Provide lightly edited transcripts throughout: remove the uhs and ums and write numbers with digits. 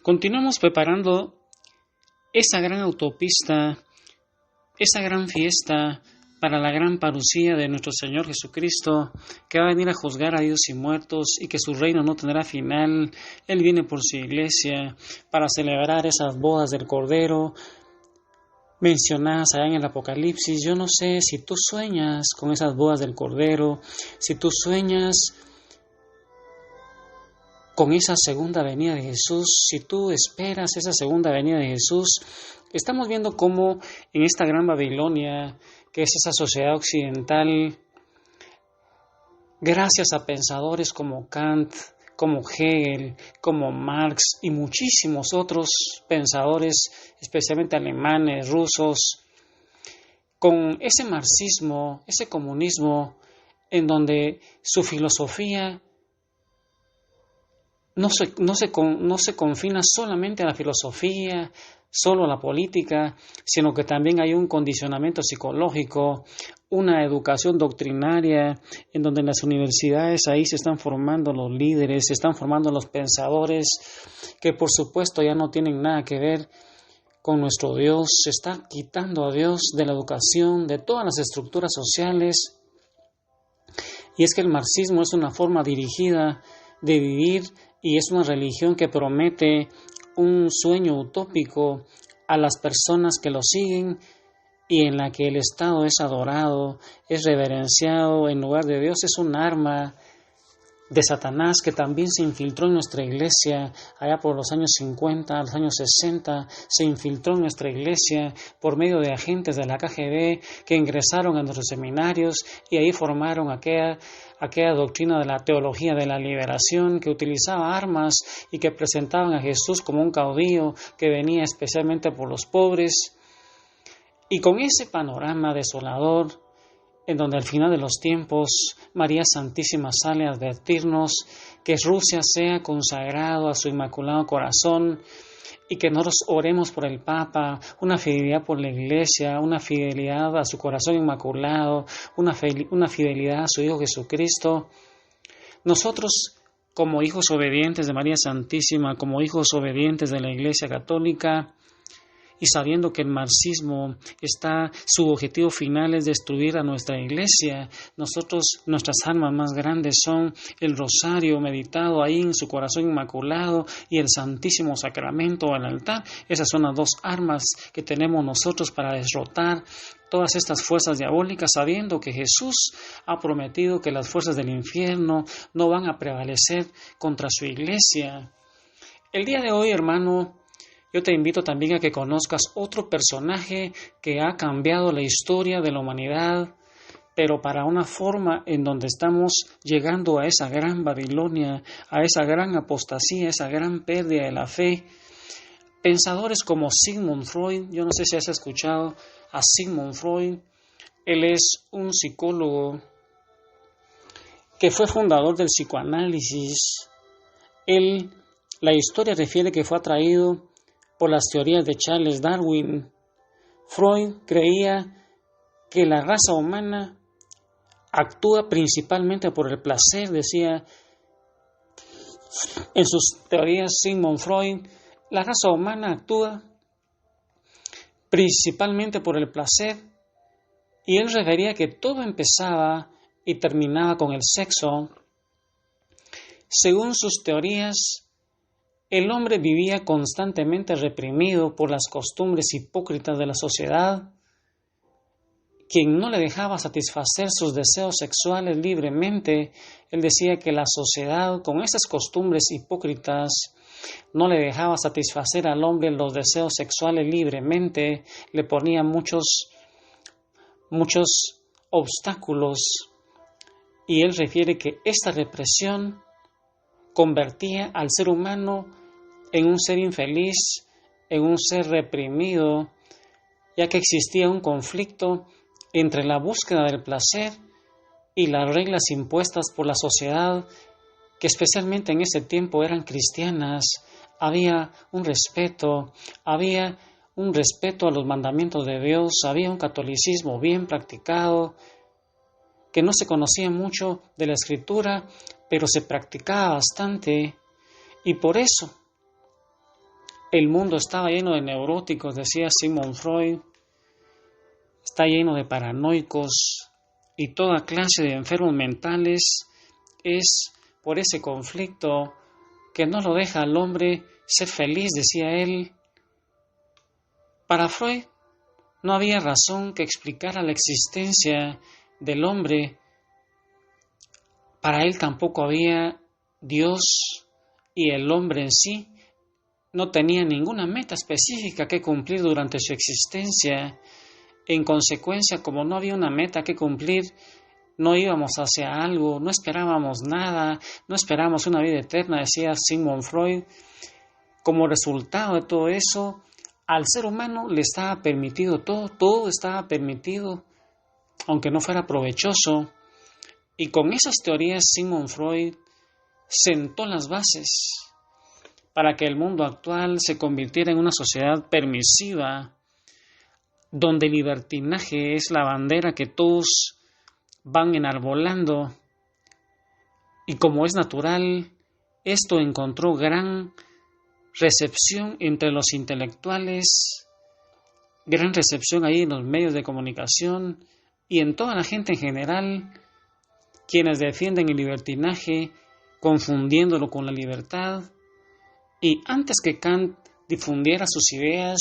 Continuamos preparando esa gran autopista, esa gran fiesta para la gran parucía de nuestro Señor Jesucristo, que va a venir a juzgar a vivos y muertos y que su reino no tendrá final. Él viene por su iglesia para celebrar esas bodas del Cordero mencionadas allá en el Apocalipsis. Yo no sé si tú sueñas con esas bodas del Cordero, si tú sueñas con esa segunda venida de Jesús, si tú esperas esa segunda venida de Jesús. Estamos viendo cómo en esta gran Babilonia, que es esa sociedad occidental, gracias a pensadores como Kant, como Hegel, como Marx y muchísimos otros pensadores, especialmente alemanes, rusos, con ese marxismo, ese comunismo, en donde su filosofía no se confina solamente a la filosofía, solo a la política, sino que también hay un condicionamiento psicológico, una educación doctrinaria, en donde en las universidades ahí se están formando los líderes, se están formando los pensadores, que por supuesto ya no tienen nada que ver con nuestro Dios. Se está quitando a Dios de la educación, de todas las estructuras sociales. Y es que el marxismo es una forma dirigida de vivir y es una religión que promete un sueño utópico a las personas que lo siguen y en la que el Estado es adorado, es reverenciado en lugar de Dios. Es un arma de Satanás que también se infiltró en nuestra iglesia allá por los años 50, los años 60, se infiltró en nuestra iglesia por medio de agentes de la KGB que ingresaron a nuestros seminarios y ahí formaron aquella doctrina de la teología de la liberación, que utilizaba armas y que presentaban a Jesús como un caudillo que venía especialmente por los pobres. Y con ese panorama desolador, en donde al final de los tiempos María Santísima sale a advertirnos que Rusia sea consagrado a su Inmaculado Corazón y que nosotros oremos por el Papa, una fidelidad por la Iglesia, una fidelidad a su corazón inmaculado, una fidelidad a su Hijo Jesucristo. Nosotros, como hijos obedientes de María Santísima, como hijos obedientes de la Iglesia Católica, y sabiendo que el marxismo su objetivo final es destruir a nuestra iglesia, nuestras armas más grandes son el rosario meditado ahí en su corazón inmaculado y el Santísimo Sacramento al altar. Esas son las dos armas que tenemos nosotros para derrotar todas estas fuerzas diabólicas, sabiendo que Jesús ha prometido que las fuerzas del infierno no van a prevalecer contra su iglesia. El día de hoy, hermano, yo te invito también a que conozcas otro personaje que ha cambiado la historia de la humanidad, pero para una forma en donde estamos llegando a esa gran Babilonia, a esa gran apostasía, a esa gran pérdida de la fe. Pensadores como Sigmund Freud, yo no sé si has escuchado a Sigmund Freud. Él es un psicólogo que fue fundador del psicoanálisis. La historia refiere que fue atraído por las teorías de Charles Darwin. Freud creía que la raza humana actúa principalmente por el placer, decía en sus teorías Sigmund Freud, la raza humana actúa principalmente por el placer, y él refería que todo empezaba y terminaba con el sexo. Según sus teorías, el hombre vivía constantemente reprimido por las costumbres hipócritas de la sociedad, quien no le dejaba satisfacer sus deseos sexuales libremente. Él decía que la sociedad, con esas costumbres hipócritas, no le dejaba satisfacer al hombre los deseos sexuales libremente, le ponía muchos obstáculos, y él refiere que esta represión convertía al ser humano en un ser infeliz, en un ser reprimido, ya que existía un conflicto entre la búsqueda del placer y las reglas impuestas por la sociedad, que especialmente en ese tiempo eran cristianas. Había un respeto a los mandamientos de Dios, había un catolicismo bien practicado, que no se conocía mucho de la Escritura, pero se practicaba bastante, y por eso El mundo estaba lleno de neuróticos, decía Sigmund Freud, está lleno de paranoicos y toda clase de enfermos mentales. Es por ese conflicto que no lo deja al hombre ser feliz, decía él. Para Freud no había razón que explicara la existencia del hombre. Para él tampoco había Dios, y el hombre en sí no tenía ninguna meta específica que cumplir durante su existencia. En consecuencia, como no había una meta que cumplir, no íbamos hacia algo, no esperábamos nada, no esperábamos una vida eterna, decía Sigmund Freud. Como resultado de todo eso, al ser humano le estaba permitido todo estaba permitido, aunque no fuera provechoso. Y con esas teorías Sigmund Freud sentó las bases para que el mundo actual se convirtiera en una sociedad permisiva, donde el libertinaje es la bandera que todos van enarbolando. Y como es natural, esto encontró gran recepción entre los intelectuales, gran recepción ahí en los medios de comunicación y en toda la gente en general, quienes defienden el libertinaje, confundiéndolo con la libertad. Y antes que Kant difundiera sus ideas,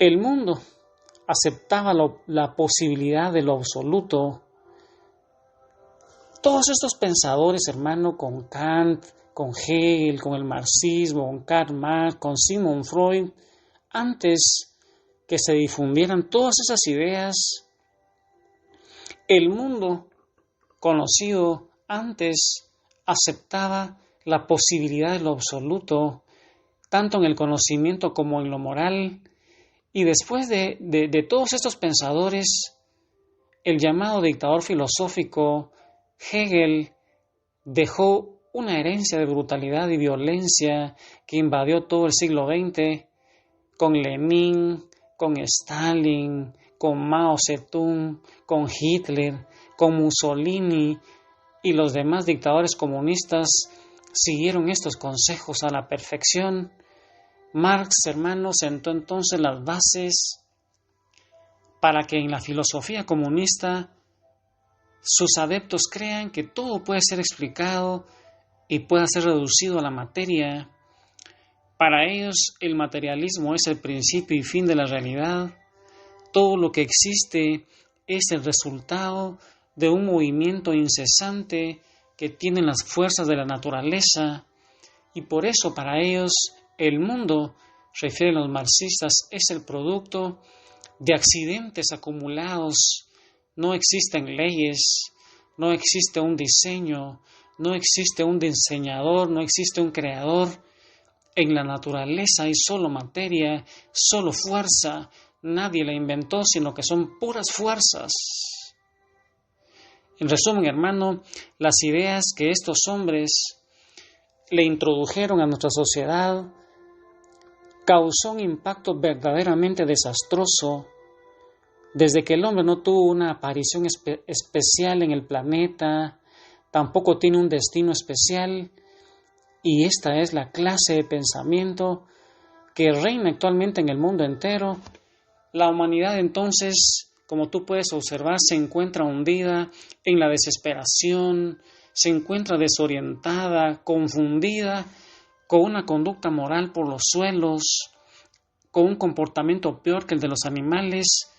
el mundo aceptaba la posibilidad de lo absoluto. Todos estos pensadores, hermano, con Kant, con Hegel, con el marxismo, con Karl Marx, con Sigmund Freud, antes que se difundieran todas esas ideas, el mundo conocido antes aceptaba la posibilidad de lo absoluto, tanto en el conocimiento como en lo moral. Y después de todos estos pensadores, el llamado dictador filosófico Hegel dejó una herencia de brutalidad y violencia que invadió todo el siglo XX, con Lenin, con Stalin, con Mao Zedong, con Hitler, con Mussolini y los demás dictadores comunistas siguieron estos consejos a la perfección. Marx, hermano, sentó entonces las bases para que en la filosofía comunista sus adeptos crean que todo puede ser explicado y pueda ser reducido a la materia. Para ellos el materialismo es el principio y fin de la realidad. Todo lo que existe es el resultado de un movimiento incesante que tienen las fuerzas de la naturaleza, y por eso para ellos el mundo, refieren los marxistas, es el producto de accidentes acumulados. No existen leyes, no existe un diseño, no existe un diseñador, no existe un creador. En la naturaleza hay solo materia, solo fuerza. Nadie la inventó, sino que son puras fuerzas. En resumen, hermano, las ideas que estos hombres le introdujeron a nuestra sociedad causó un impacto verdaderamente desastroso. Desde que el hombre no tuvo una aparición especial en el planeta, tampoco tiene un destino especial, y esta es la clase de pensamiento que reina actualmente en el mundo entero. La humanidad entonces, como tú puedes observar, se encuentra hundida en la desesperación, se encuentra desorientada, confundida, con una conducta moral por los suelos, con un comportamiento peor que el de los animales,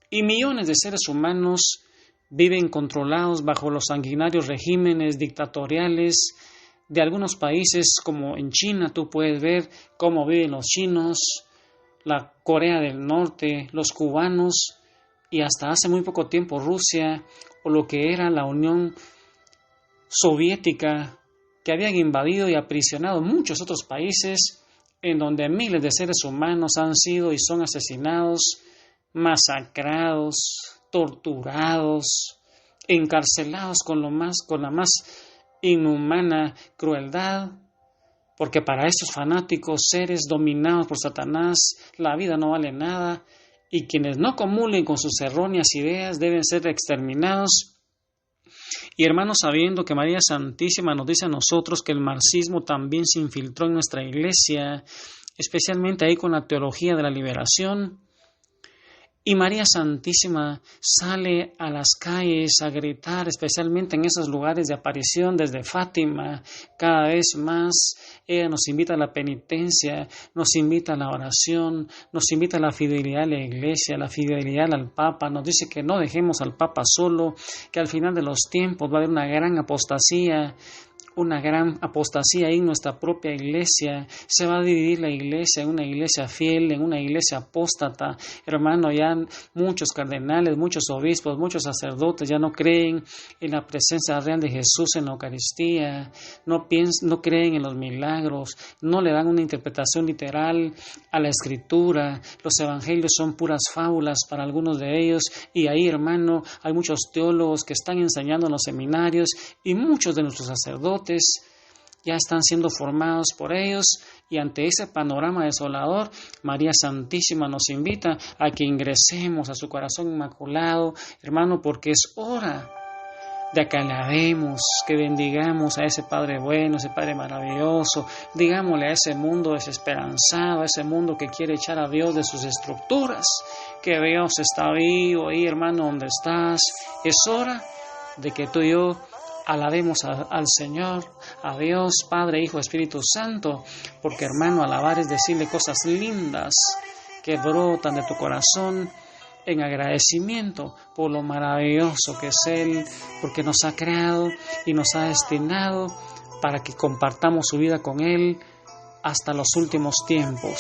y millones de seres humanos viven controlados bajo los sanguinarios regímenes dictatoriales de algunos países, como en China. Tú puedes ver cómo viven los chinos, la Corea del Norte, los cubanos, y hasta hace muy poco tiempo Rusia, o lo que era la Unión Soviética, que habían invadido y aprisionado muchos otros países, en donde miles de seres humanos han sido y son asesinados, masacrados, torturados, encarcelados con la más inhumana crueldad, porque para estos fanáticos, seres dominados por Satanás, la vida no vale nada, y quienes no comulguen con sus erróneas ideas deben ser exterminados. Y hermanos, sabiendo que María Santísima nos dice a nosotros que el marxismo también se infiltró en nuestra iglesia, especialmente ahí con la teología de la liberación, y María Santísima sale a las calles a gritar, especialmente en esos lugares de aparición desde Fátima, cada vez más. Ella nos invita a la penitencia, nos invita a la oración, nos invita a la fidelidad a la iglesia, a la fidelidad al Papa. Nos dice que no dejemos al Papa solo, que al final de los tiempos va a haber una gran apostasía ahí en nuestra propia iglesia. Se va a dividir la iglesia en una iglesia fiel, en una iglesia apóstata. Hermano, ya muchos cardenales, muchos obispos, muchos sacerdotes ya no creen en la presencia real de Jesús en la Eucaristía, no creen en los milagros, no le dan una interpretación literal a la Escritura. Los evangelios son puras fábulas para algunos de ellos, y ahí, hermano, hay muchos teólogos que están enseñando en los seminarios, y muchos de nuestros sacerdotes ya están siendo formados por ellos. Y ante ese panorama desolador, María Santísima nos invita a que ingresemos a su corazón inmaculado, hermano, porque es hora de que alabemos, que bendigamos a ese Padre bueno, ese Padre maravilloso. Digámosle a ese mundo desesperanzado, a ese mundo que quiere echar a Dios de sus estructuras, que Dios está vivo ahí, hermano, donde estás. Es hora de que tú y yo alabemos al Señor, a Dios, Padre, Hijo, Espíritu Santo, porque, hermano, alabar es decirle cosas lindas que brotan de tu corazón en agradecimiento por lo maravilloso que es Él, porque nos ha creado y nos ha destinado para que compartamos su vida con Él hasta los últimos tiempos.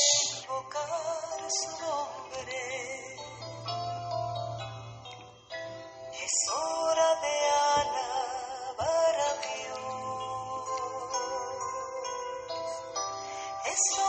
Es